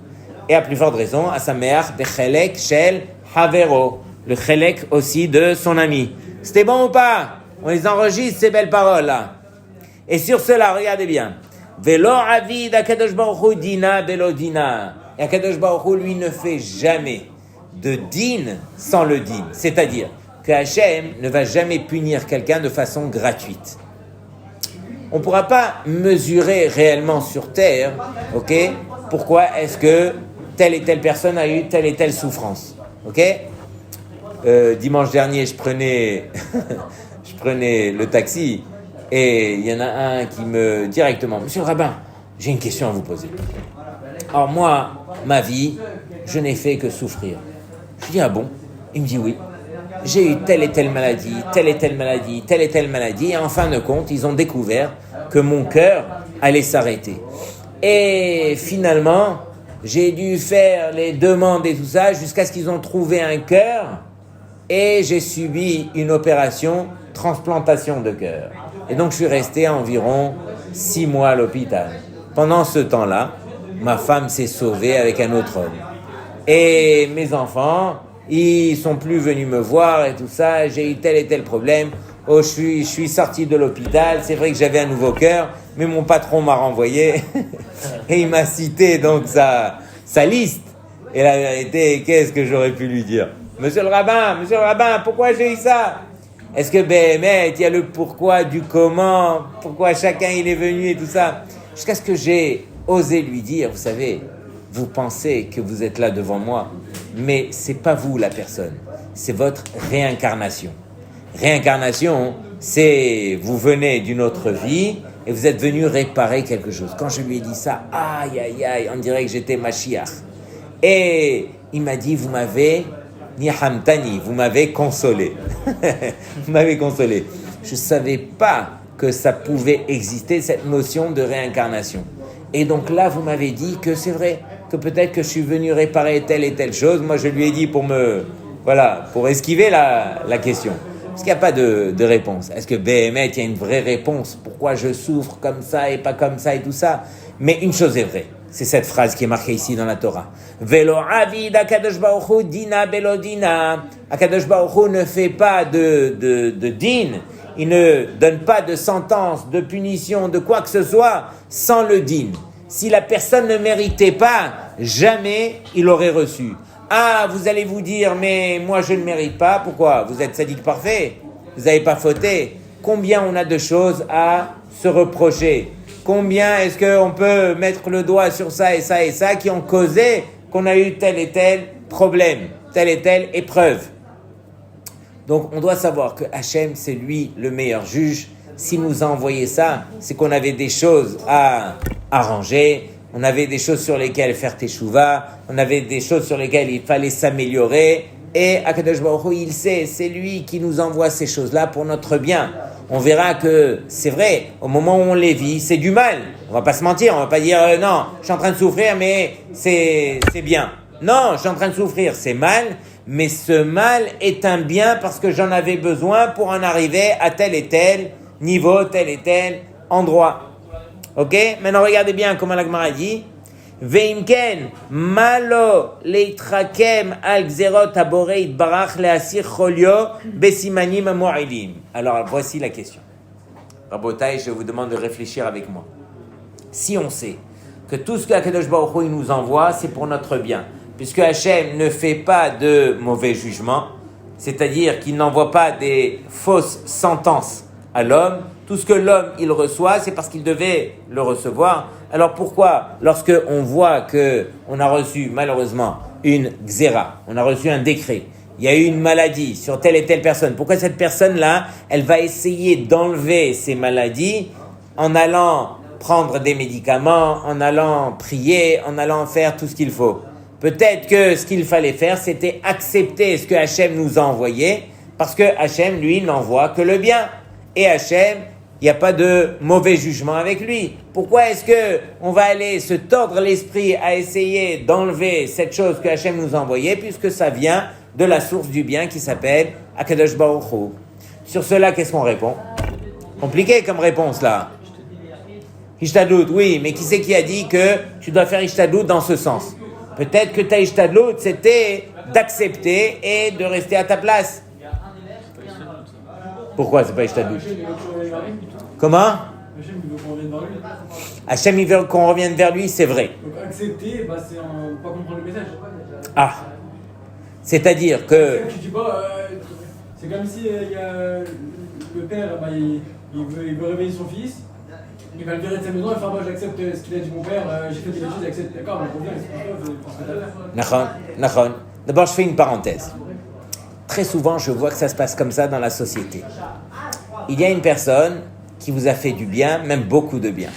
Et à plus forte raison, à sa mère Bechelek Shel Havero. Le Chelek aussi de son ami. C'était bon ou pas? On les enregistre, ces belles paroles-là. Et sur cela, regardez bien. Velo avid Akadosh Baruch Hu dina belo dina. Et Akadosh Baruch Hu, lui, ne fait jamais de din sans le din. C'est-à-dire que Hachem ne va jamais punir quelqu'un de façon gratuite. On ne pourra pas mesurer réellement sur terre, ok, pourquoi est-ce que telle et telle personne a eu telle et telle souffrance. Ok? Dimanche dernier, je prenais le taxi et il y en a un qui me directement, Monsieur le rabbin, j'ai une question à vous poser. Alors moi, ma vie, je n'ai fait que souffrir. Je dis ah bon? Il me dit oui. J'ai eu telle et telle maladie, telle et telle maladie, telle et telle maladie, et en fin de compte, ils ont découvert que mon cœur allait s'arrêter. Et finalement, j'ai dû faire les demandes et tout ça jusqu'à ce qu'ils ont trouvé un cœur et j'ai subi une opération, transplantation de cœur. Et donc, je suis resté environ 6 mois à l'hôpital. Pendant ce temps-là, ma femme s'est sauvée avec un autre homme. Et mes enfants, ils sont plus venus me voir et tout ça. J'ai eu tel et tel problème. Oh, je suis sorti de l'hôpital. C'est vrai que j'avais un nouveau cœur, mais mon patron m'a renvoyé et il m'a cité donc sa liste. Et la vérité, qu'est-ce que j'aurais pu lui dire? Monsieur le rabbin, pourquoi j'ai eu ça? Est-ce que il y a le pourquoi du comment, pourquoi chacun il est venu et tout ça? Jusqu'à ce que j'ai osé lui dire, vous savez, vous pensez que vous êtes là devant moi, mais c'est pas vous la personne, c'est votre réincarnation. Réincarnation, c'est vous venez d'une autre vie et vous êtes venu réparer quelque chose. Quand je lui ai dit ça, aïe, aïe, aïe, on dirait que j'étais Mashiach. Et il m'a dit, vous m'avez nihamtani, vous m'avez consolé. Vous m'avez consolé. Je ne savais pas que ça pouvait exister, cette notion de réincarnation. Et donc là, vous m'avez dit que c'est vrai, que peut-être que je suis venu réparer telle et telle chose. Moi, je lui ai dit pour esquiver la question. Parce qu'il n'y a pas de réponse. Est-ce que il y a une vraie réponse? Pourquoi je souffre comme ça et pas comme ça et tout ça? Mais une chose est vraie. C'est cette phrase qui est marquée ici dans la Torah. Velo avid Akadosh Baruch Hu dina belo dina. Akadosh Baruch Hu ne fait pas de din. Il ne donne pas de sentence, de punition, de quoi que ce soit sans le din. Si la personne ne méritait pas, jamais il aurait reçu. Ah, vous allez vous dire, mais moi je ne mérite pas. Pourquoi ? Vous êtes sadique parfait. Vous n'avez pas fauté. Combien on a de choses à se reprocher ? Combien est-ce qu'on peut mettre le doigt sur ça et ça et ça qui ont causé qu'on a eu tel et tel problème, telle et telle épreuve. Donc on doit savoir que Hachem, c'est lui le meilleur juge. S'il nous a envoyé ça, c'est qu'on avait des choses à arranger, on avait des choses sur lesquelles faire teshuva, on avait des choses sur lesquelles il fallait s'améliorer. Et Akadosh Baruch Hu, il sait, c'est lui qui nous envoie ces choses-là pour notre bien. On verra que c'est vrai, au moment où on les vit, c'est du mal. On va pas se mentir, on va pas dire non, je suis en train de souffrir, mais c'est bien. Non, je suis en train de souffrir, c'est mal, mais ce mal est un bien parce que j'en avais besoin pour en arriver à tel et tel niveau, tel et tel endroit. Ok ? Maintenant, regardez bien comment la Gemara dit. Veimken malo leitrakem al gzerot haborei barach leasir cholio besimanim mo'ilim. Alors voici la question. Rabotai, je vous demande de réfléchir avec moi. Si on sait que tout ce que Akadosh Baruch Hu nous envoie, c'est pour notre bien, puisque Hachem ne fait pas de mauvais jugements, c'est-à-dire qu'il n'envoie pas des fausses sentences à l'homme. Tout ce que l'homme il reçoit, c'est parce qu'il devait le recevoir. Alors pourquoi, lorsque on voit que on a reçu malheureusement une xéra, on a reçu un décret, il y a eu une maladie sur telle et telle personne, pourquoi cette personne-là, elle va essayer d'enlever ces maladies en allant prendre des médicaments, en allant prier, en allant faire tout ce qu'il faut. Peut-être que ce qu'il fallait faire, c'était accepter ce que Hachem nous a envoyé, parce que Hachem, lui, n'envoie que le bien. Et Hachem, il n'y a pas de mauvais jugement avec lui. Pourquoi est-ce qu'on va aller se tordre l'esprit à essayer d'enlever cette chose que Hachem nous a envoyée, puisque ça vient de la source du bien qui s'appelle Akadosh Baruch Hu. Sur cela, qu'est-ce qu'on répond ? Compliqué comme réponse là. Ishtadlut, oui, mais qui c'est qui a dit que tu dois faire Ishtadlut dans ce sens ? Peut-être que ta Ishtadlut, c'était d'accepter et de rester à ta place. Pourquoi c'est pas Ishtadlut ? Comment ? Hachem il veut qu'on revienne vers lui, c'est vrai. Donc accepter, c'est pas comprendre le message. Ah, c'est-à-dire que... Tu dis pas, c'est comme si y a le père, il veut réveiller son fils, il va le virer de sa maison et faire moi j'accepte ce qu'il a dit mon père, j'ai fait des bêtises, j'accepte, d'accord, mais reviens, c'est ce que Nachon. D'abord, je fais une parenthèse. Très souvent, je vois que ça se passe comme ça dans la société. Il y a une personne qui vous a fait du bien, même beaucoup de bien.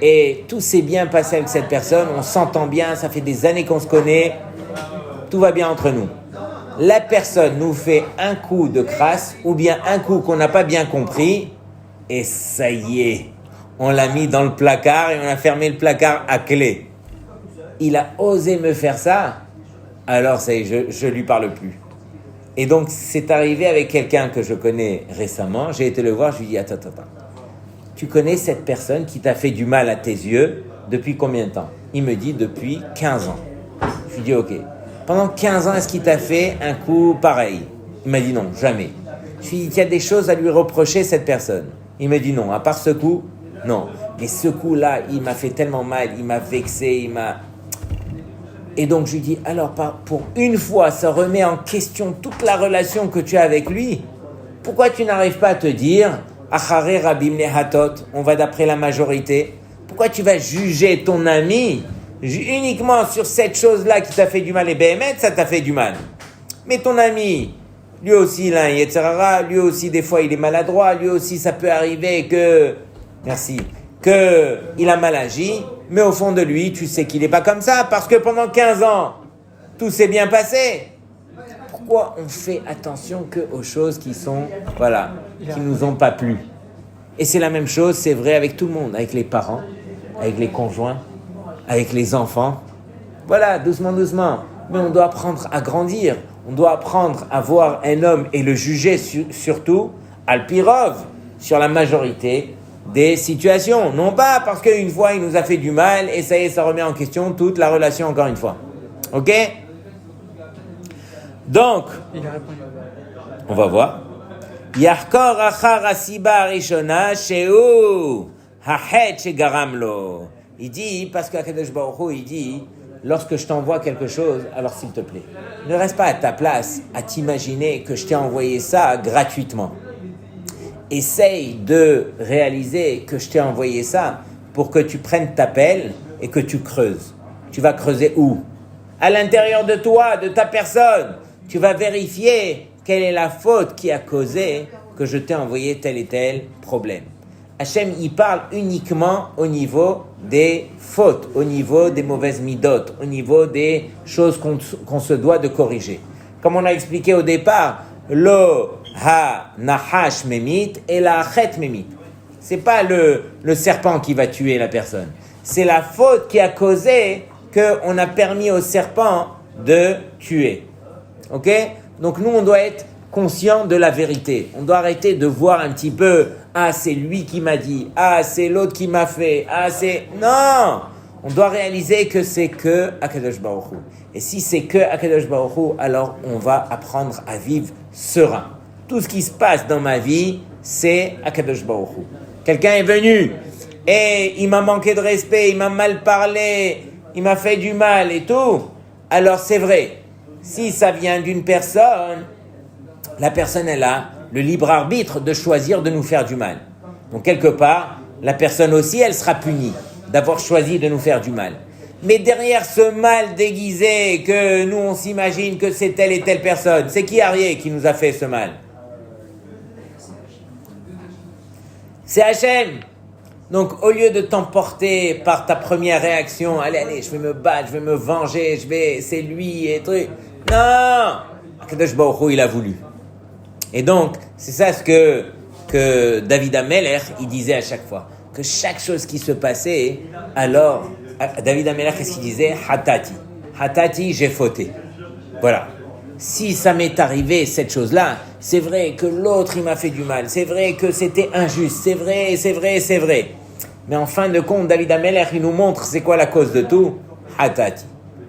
Et tout s'est bien passé avec cette personne, on s'entend bien, ça fait des années qu'on se connaît, tout va bien entre nous. La personne nous fait un coup de crasse, ou bien un coup qu'on n'a pas bien compris, et ça y est, on l'a mis dans le placard et on a fermé le placard à clé. Il a osé me faire ça, alors ça y est, je lui parle plus. Et donc, c'est arrivé avec quelqu'un que je connais récemment. J'ai été le voir, je lui ai dit, attends. Tu connais cette personne qui t'a fait du mal à tes yeux depuis combien de temps ? Il me dit, depuis 15 ans. Je lui dis, ok. Pendant 15 ans, est-ce qu'il t'a fait un coup pareil ? Il m'a dit non, jamais. Je lui ai dit, il y a des choses à lui reprocher, cette personne. Il me dit non, à part ce coup, non. Mais ce coup-là, il m'a fait tellement mal, il m'a vexé, Et donc je lui dis, alors pour une fois, ça remet en question toute la relation que tu as avec lui. Pourquoi tu n'arrives pas à te dire, Achare Rabim Nehatot, on va d'après la majorité. Pourquoi tu vas juger ton ami uniquement sur cette chose-là qui t'a fait du mal? Et Béhémet, ça t'a fait du mal. Mais ton ami, lui aussi il a un Yetzirara, lui aussi des fois il est maladroit, lui aussi ça peut arriver qu'il a mal agi. Mais au fond de lui, tu sais qu'il n'est pas comme ça, parce que pendant 15 ans, tout s'est bien passé. Pourquoi on fait attention qu'aux choses qui nous ont pas plu? Et c'est la même chose, c'est vrai avec tout le monde, avec les parents, avec les conjoints, avec les enfants. Voilà, doucement. Mais on doit apprendre à grandir, on doit apprendre à voir un homme et le juger surtout, al pirov, sur la majorité, des situations. Non pas parce qu'une fois il nous a fait du mal et ça y est, ça remet en question toute la relation encore une fois. Ok? Donc, on va voir. Yahkor achar asiba rishona sheu hachet shegaram lo. Il dit, parce qu'Akadosh Baruch Hu, il dit, lorsque je t'envoie quelque chose, alors s'il te plaît, ne reste pas à ta place à t'imaginer que je t'ai envoyé ça gratuitement. Essaye de réaliser que je t'ai envoyé ça pour que tu prennes ta pelle et que tu creuses. Tu vas creuser où? À l'intérieur de toi, de ta personne. Tu vas vérifier quelle est la faute qui a causé que je t'ai envoyé tel et tel problème. Hachem, il parle uniquement au niveau des fautes, au niveau des mauvaises midotes, au niveau des choses qu'on se doit de corriger. Comme on a expliqué au départ, lo ha nahash memit et la achet memit. C'est pas le serpent qui va tuer la personne. C'est la faute qui a causé qu'on a permis au serpent de tuer. Ok? Donc nous, on doit être conscient de la vérité. On doit arrêter de voir un petit peu, ah, c'est lui qui m'a dit, ah, c'est l'autre qui m'a fait, ah, c'est... Non! On doit réaliser que c'est que Akadosh Baruch Hu. Et si c'est que Akadosh Baruch Hu, alors on va apprendre à vivre serein. Tout ce qui se passe dans ma vie, c'est Akadosh Baruch Hu. Quelqu'un est venu et il m'a manqué de respect, il m'a mal parlé, il m'a fait du mal et tout. Alors c'est vrai, si ça vient d'une personne, la personne elle a le libre arbitre de choisir de nous faire du mal. Donc quelque part, la personne aussi, elle sera punie d'avoir choisi de nous faire du mal. Mais derrière ce mal déguisé que nous on s'imagine que c'est telle et telle personne, c'est qui Arié qui nous a fait ce mal? C'est Hachem. Donc au lieu de t'emporter par ta première réaction, allez, je vais me battre, je vais me venger, c'est lui et truc. Non, Akadosh Baruch Hu, il a voulu. Et donc c'est ça ce que David Ameler il disait à chaque fois, que chaque chose qui se passait, alors David Ameler qu'est-ce qu'il disait? Hatati, j'ai fauté. Voilà. Si ça m'est arrivé cette chose-là, c'est vrai que l'autre il m'a fait du mal, c'est vrai que c'était injuste, c'est vrai. Mais en fin de compte, David Ameler il nous montre c'est quoi la cause de tout? Hatati.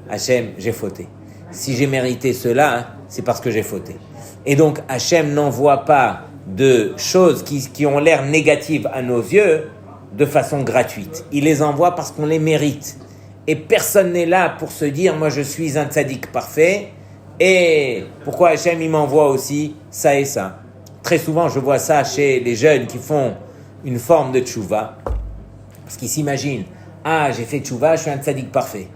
Hachem, j'ai fauté. Si j'ai mérité cela, c'est parce que j'ai fauté. Et donc Hachem n'envoie pas de choses qui ont l'air négatives à nos yeux de façon gratuite. Il les envoie parce qu'on les mérite. Et personne n'est là pour se dire moi je suis un tzaddik parfait. Et pourquoi Hachem il m'envoie aussi ça et ça? Très souvent je vois ça chez les jeunes qui font une forme de tchouva. Parce qu'ils s'imaginent, j'ai fait tchouva, je suis un tzaddik parfait.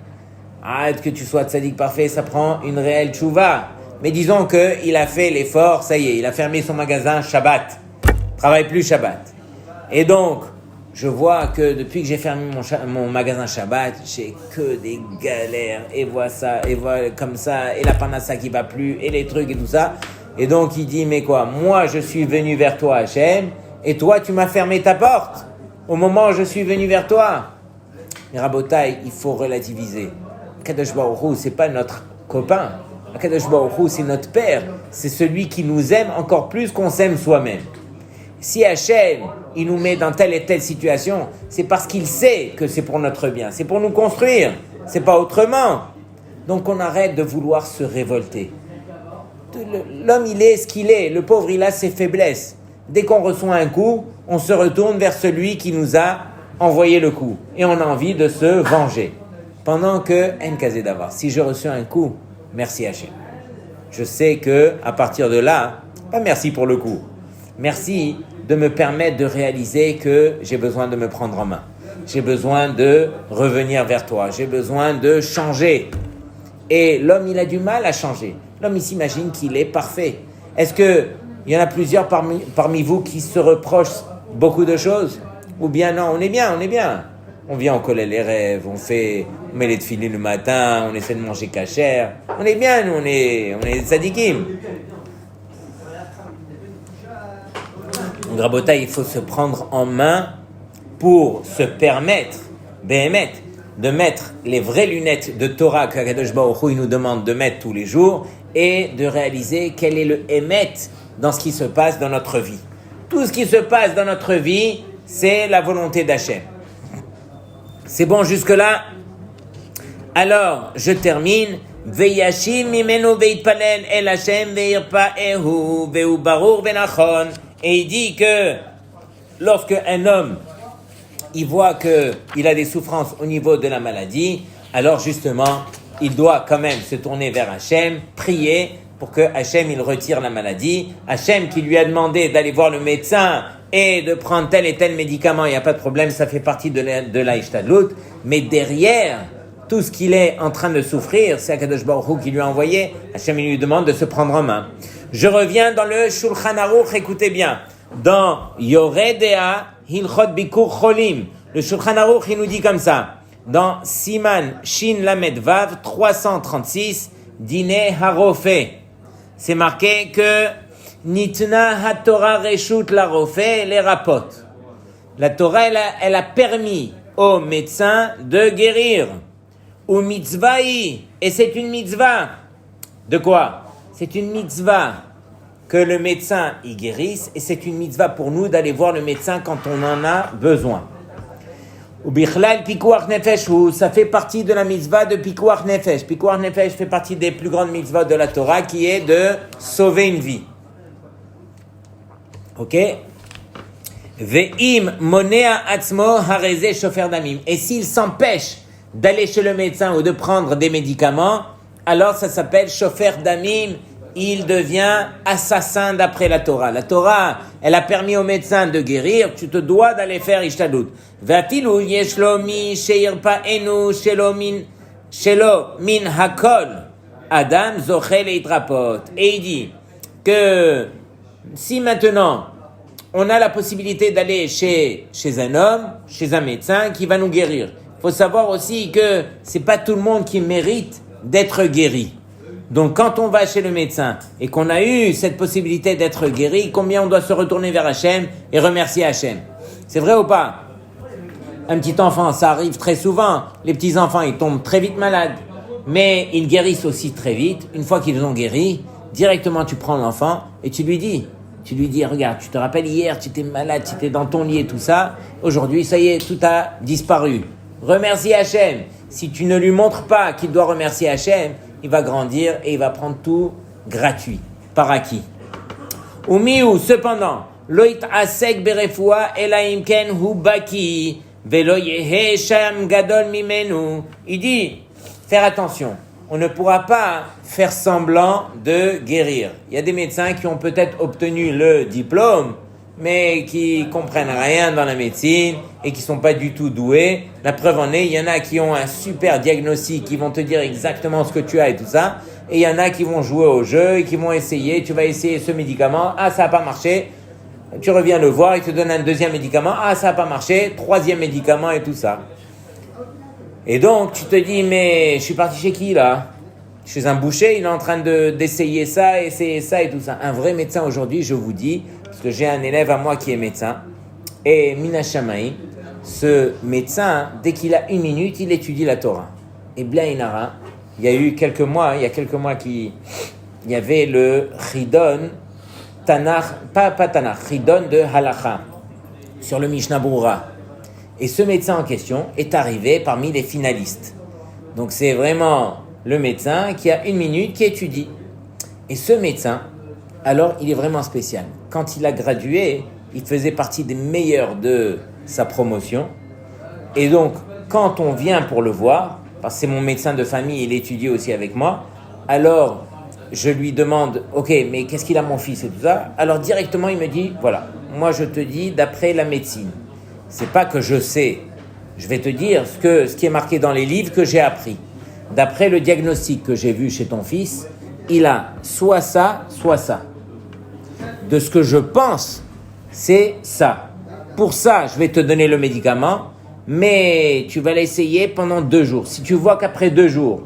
Que tu sois tzaddik parfait, ça prend une réelle tchouva. Mais disons qu'il a fait l'effort, ça y est, il a fermé son magasin Shabbat. Travaille plus Shabbat. Et donc, je vois que depuis que j'ai fermé mon magasin Shabbat, j'ai que des galères. Et voilà ça, et voilà comme ça, et la panassa qui va plus, et les trucs et tout ça. Et donc, il dit, mais quoi, moi, je suis venu vers toi, Hachem, et toi, tu m'as fermé ta porte au moment où je suis venu vers toi. Mais Rabotai, il faut relativiser. Akadosh Baruch Hu, c'est pas notre copain. Akadosh Baruch Hu, c'est notre père. C'est celui qui nous aime encore plus qu'on s'aime soi-même. Si Hachem, il nous met dans telle et telle situation, c'est parce qu'il sait que c'est pour notre bien. C'est pour nous construire. C'est pas autrement. Donc on arrête de vouloir se révolter. L'homme, il est ce qu'il est. Le pauvre, il a ses faiblesses. Dès qu'on reçoit un coup, on se retourne vers celui qui nous a envoyé le coup. Et on a envie de se venger. Pendant que, en casé d'avoir, si je reçois un coup, merci Hachem. Je sais que à partir de là, pas merci pour le coup. Merci de me permettre de réaliser que j'ai besoin de me prendre en main. J'ai besoin de revenir vers toi. J'ai besoin de changer. Et l'homme, il a du mal à changer. L'homme, il s'imagine qu'il est parfait. Est-ce qu'il y en a plusieurs parmi vous qui se reprochent beaucoup de choses? Ou bien non, on est bien. On vient, on colle les rêves, on met les tefilines le matin, on essaie de manger cachère. On est bien, nous, on est des tzadikim. Donc, Rabotai, il faut se prendre en main pour se permettre, Béhémet, de mettre les vraies lunettes de Torah qu'Akadosh Baruch Hu nous demande de mettre tous les jours et de réaliser quel est le Hémet dans ce qui se passe dans notre vie. Tout ce qui se passe dans notre vie, c'est la volonté d'Hachem. C'est bon jusque-là? Alors, je termine. Veyashim mimenu veitpalel el Hashem veirpaehu veu barur venachon. Et il dit que lorsque un homme il voit qu'il a des souffrances au niveau de la maladie, alors justement, il doit quand même se tourner vers Hachem, prier pour que Hachem il retire la maladie. Hachem qui lui a demandé d'aller voir le médecin et de prendre tel et tel médicament, il n'y a pas de problème, ça fait partie de la Ishtadlut. Mais derrière, tout ce qu'il est en train de souffrir, c'est Akadosh Baruch Hu qui lui a envoyé. Hachem il lui demande de se prendre en main. Je reviens dans le Shulchan Aruch, écoutez bien. Dans Yoredea Hilchot Bikur Cholim, le Shulchan Aruch il nous dit comme ça. Dans Siman Shin Lamed Vav 336, Dine Harofe, c'est marqué que Nitna HaTorah Reshut la Rofe les rapot. La Torah elle a permis aux médecins de guérir. Ou mitzvahi, et c'est une mitzvah. De quoi? C'est une mitzvah que le médecin y guérisse, et c'est une mitzvah pour nous d'aller voir le médecin quand on en a besoin. Ou bichlal pikuach nefesh, ça fait partie de la mitzvah de pikuach nefesh. Pikuach nefesh fait partie des plus grandes mitzvahs de la Torah, qui est de sauver une vie. Ok? Ve'im monea atzmo hareze shofer damim. Et s'il s'empêche d'aller chez le médecin ou de prendre des médicaments, alors ça s'appelle shofer damim, il devient assassin d'après la Torah. La Torah, elle a permis au médecin de guérir, tu te dois d'aller faire ishtadlut. Vatilu yeshlo mi sheirpaenu shelo min hakol adam zochel eitrapot. Et il dit que si maintenant on a la possibilité d'aller chez un homme, chez un médecin qui va nous guérir, il faut savoir aussi que c'est pas tout le monde qui mérite d'être guéri. Donc quand on va chez le médecin et qu'on a eu cette possibilité d'être guéri, combien on doit se retourner vers Hachem et remercier Hachem? C'est vrai ou pas? Un petit enfant, ça arrive très souvent. Les petits enfants, ils tombent très vite malades, mais ils guérissent aussi très vite. Une fois qu'ils ont guéri, directement tu prends l'enfant et tu lui dis, regarde, tu te rappelles hier, tu étais malade, tu étais dans ton lit et tout ça. Aujourd'hui, ça y est, tout a disparu. Remercie Hachem. Si tu ne lui montres pas qu'il doit remercier Hachem, il va grandir et il va prendre tout gratuit, par acquis. Umiu, cependant, loit asek berefoua elaim ken hu baki velo yehe sham gadol mimenu. Il dit, faire attention, on ne pourra pas faire semblant de guérir. Il y a des médecins qui ont peut-être obtenu le diplôme, mais qui comprennent rien dans la médecine et qui sont pas du tout doués. La preuve en est, il y en a qui ont un super diagnostic, qui vont te dire exactement ce que tu as et tout ça, et il y en a qui vont jouer au jeu et qui vont essayer, tu vas essayer ce médicament, ah ça n'a pas marché, tu reviens le voir, il te donne un deuxième médicament, ah ça n'a pas marché, troisième médicament et tout ça. Et donc tu te dis, mais je suis parti chez qui là? Chez un boucher, il est en train d'essayer ça, essayer ça et tout ça. Un vrai médecin aujourd'hui, je vous dis, parce que j'ai un élève à moi qui est médecin, et Mina Shamaï, ce médecin, dès qu'il a une minute, il étudie la Torah. Et Blainara, il y a quelques mois, il y avait le Chidon, pas Tanakh, Chidon de Halacha, sur le Mishnah Brura. Et ce médecin en question est arrivé parmi les finalistes. Donc c'est vraiment le médecin qui a une minute, qui étudie. Et ce médecin, alors il est vraiment spécial. Quand il a gradué, il faisait partie des meilleurs de sa promotion. Et donc, quand on vient pour le voir, parce que c'est mon médecin de famille, il étudie aussi avec moi, alors je lui demande, ok, mais qu'est-ce qu'il a mon fils et tout ça? Alors directement, il me dit, voilà, moi je te dis d'après la médecine. C'est pas que je sais, je vais te dire ce qui est marqué dans les livres que j'ai appris. D'après le diagnostic que j'ai vu chez ton fils, il a soit ça, soit ça. De ce que je pense, c'est ça. Pour ça, je vais te donner le médicament, mais tu vas l'essayer pendant 2 jours. Si tu vois qu'après 2 jours,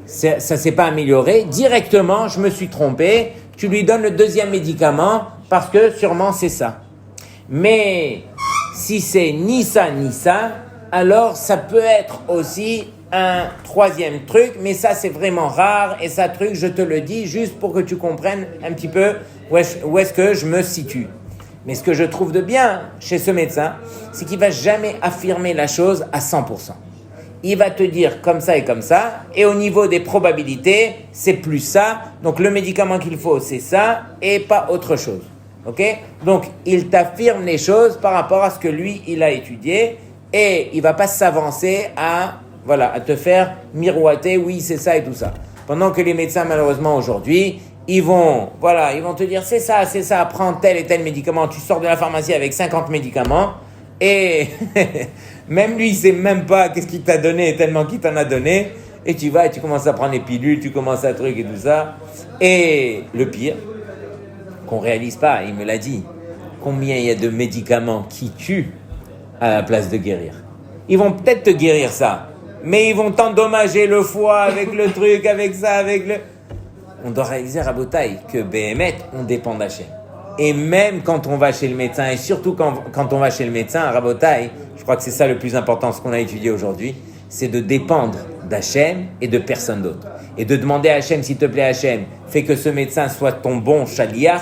ça ne s'est pas amélioré, directement, je me suis trompé, tu lui donnes le deuxième médicament parce que sûrement c'est ça. Mais si c'est ni ça, alors ça peut être aussi un troisième truc, mais ça c'est vraiment rare et ça je te le dis juste pour que tu comprennes un petit peu où est-ce que je me situe. Mais ce que je trouve de bien chez ce médecin, c'est qu'il ne va jamais affirmer la chose à 100%. Il va te dire comme ça, et au niveau des probabilités, c'est plus ça. Donc le médicament qu'il faut, c'est ça, et pas autre chose. Ok ? Donc il t'affirme les choses par rapport à ce que lui, il a étudié, et il ne va pas s'avancer à te faire miroiter, oui, c'est ça et tout ça. Pendant que les médecins, malheureusement, aujourd'hui, ils vont te dire, c'est ça, prends tel et tel médicament. Tu sors de la pharmacie avec 50 médicaments, et même lui, il ne sait même pas qu'est-ce qu'il t'a donné, tellement qu'il t'en a donné, et tu vas et tu commences à prendre les pilules, tu commences à truc et tout ça. Et le pire, qu'on ne réalise pas, il me l'a dit, combien il y a de médicaments qui tuent à la place de guérir. Ils vont peut-être te guérir ça, mais ils vont t'endommager le foie avec le truc, avec ça, avec le... On doit réaliser, Rabotaï, que Béhémet, on dépend d'Hachem. Et même quand on va chez le médecin, et surtout quand on va chez le médecin, Rabotaï, je crois que c'est ça le plus important, ce qu'on a étudié aujourd'hui, c'est de dépendre d'Hachem et de personne d'autre. Et de demander à Hachem, s'il te plaît Hachem, fais que ce médecin soit ton bon shaliach,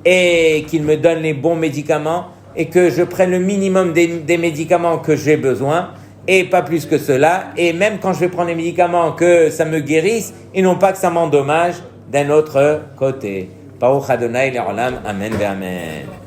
et qu'il me donne les bons médicaments, et que je prenne le minimum des médicaments que j'ai besoin, et pas plus que cela, et même quand je vais prendre les médicaments, que ça me guérisse, et non pas que ça m'endommage d'un autre côté. Baruch Adonai Le'olam, Amen ve'Amen.